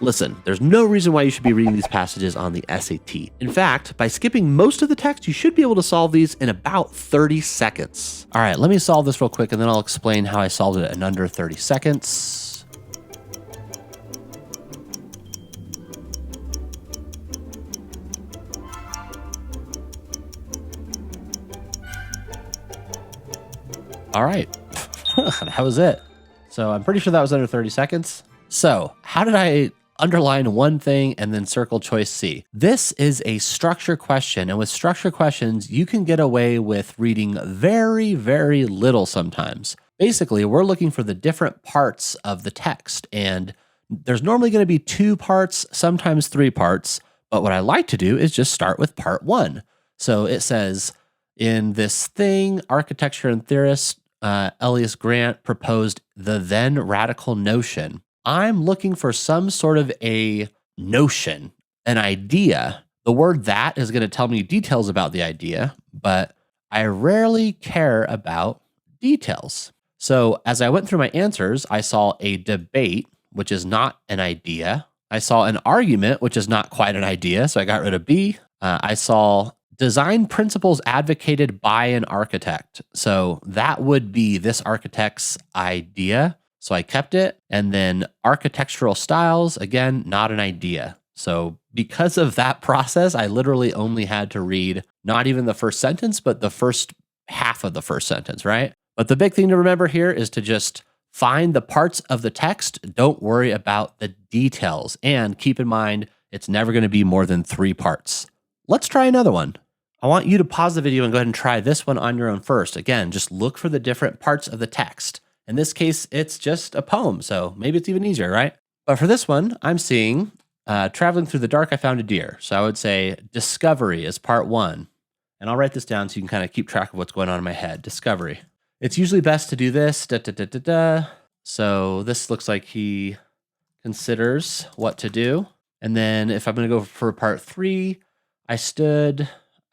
Listen, there's no reason why you should be reading these passages on the SAT. In fact, by skipping most of the text, you should be able to solve these in about 30 seconds. All right, let me solve this real quick and then I'll explain how I solved it in under 30 seconds. All right, that was it. So I'm pretty sure that was under 30 seconds. So how did I underline one thing and then circle choice C? This is a structure question. And with structure questions, you can get away with reading very, very little sometimes. Basically, we're looking for the different parts of the text. And there's normally going to be 2 parts, sometimes 3 parts. But what I like to do is just start with part 1. So it says, in this thing, architecture and theorist Elias Grant proposed the then radical notion. I'm looking for some sort of a notion, an idea. The word that is going to tell me details about the idea, but I rarely care about details. So as I went through my answers, I saw a debate, which is not an idea. I saw an argument, which is not quite an idea, so I got rid of B. I saw design principles advocated by an architect. So that would be this architect's idea. So I kept it. And then architectural styles, again, not an idea. So because of that process, I literally only had to read not even the first sentence, but the first half of the first sentence, right? But the big thing to remember here is to just find the parts of the text. Don't worry about the details. And keep in mind, it's never going to be more than 3 parts. Let's try another one. I want you to pause the video and go ahead and try this one on your own first. Again, just look for the different parts of the text. In this case, it's just a poem, so maybe it's even easier, right? But for this one, I'm seeing, traveling through the dark, I found a deer. So I would say discovery is part 1. And I'll write this down so you can kind of keep track of what's going on in my head. Discovery. It's usually best to do this. So this looks like he considers what to do. And then if I'm going to go for part 3, I stood...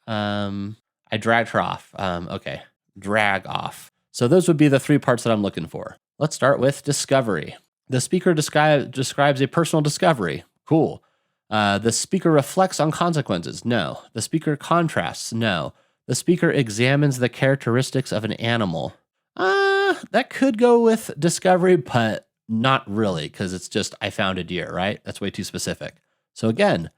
I dragged her off. Okay, drag off. So those would be the 3 parts that I'm looking for. Let's start with discovery. The speaker describes a personal discovery. Cool. The speaker reflects on consequences. No. The speaker contrasts. No. The speaker examines the characteristics of an animal. That could go with discovery, but not really, because it's just, I found a deer, right? That's way too specific. So again,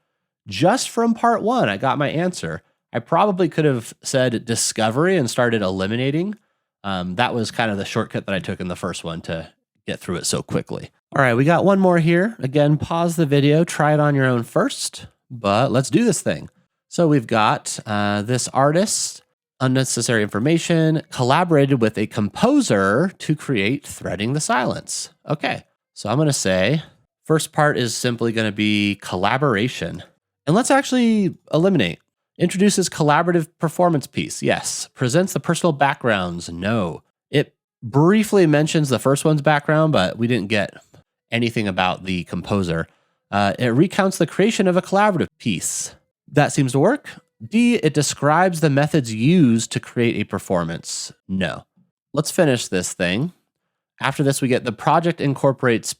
just from part 1, I got my answer. I probably could have said discovery and started eliminating. That was kind of the shortcut that I took in the first one to get through it so quickly. All right, we got one more here. Again, pause the video, try it on your own first, but let's do this thing. So we've got this artist, unnecessary information, collaborated with a composer to create Threading the Silence. Okay, so I'm going to say first part is simply going to be collaboration. And let's actually eliminate. Introduces collaborative performance piece. Yes. Presents the personal backgrounds. No. It briefly mentions the first one's background, but we didn't get anything about the composer. It recounts the creation of a collaborative piece. That seems to work. D, it describes the methods used to create a performance. No. Let's finish this thing. After this, we get the project incorporates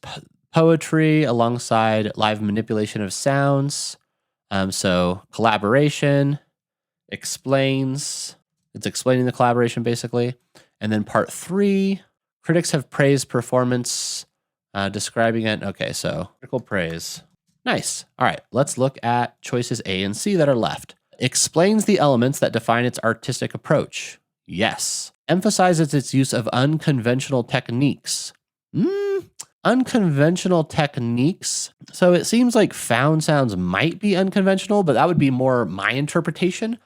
poetry alongside live manipulation of sounds. So collaboration explains, it's explaining the collaboration basically. And then part 3, critics have praised performance, describing it. Okay, so critical praise. Nice. All right, let's look at choices A and C that are left. Explains the elements that define its artistic approach. Yes. Emphasizes its use of unconventional techniques. Unconventional techniques. So it seems like found sounds might be unconventional, but that would be more my interpretation.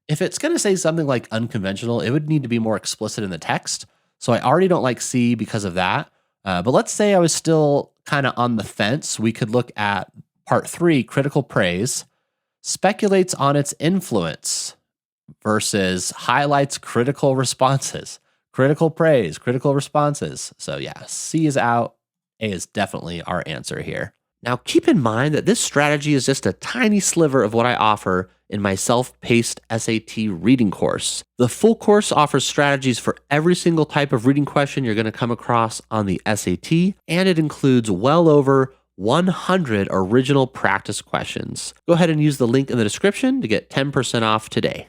If it's going to say something like unconventional, it would need to be more explicit in the text. So I already don't like C because of that. But let's say I was still kind of on the fence. We could look at part 3, critical praise, speculates on its influence versus highlights critical responses. Critical praise, critical responses. So yeah, C is out. A is definitely our answer here. Now keep in mind that this strategy is just a tiny sliver of what I offer in my self-paced SAT reading course. The full course offers strategies for every single type of reading question you're going to come across on the SAT, and it includes well over 100 original practice questions. Go ahead and use the link in the description to get 10% off today.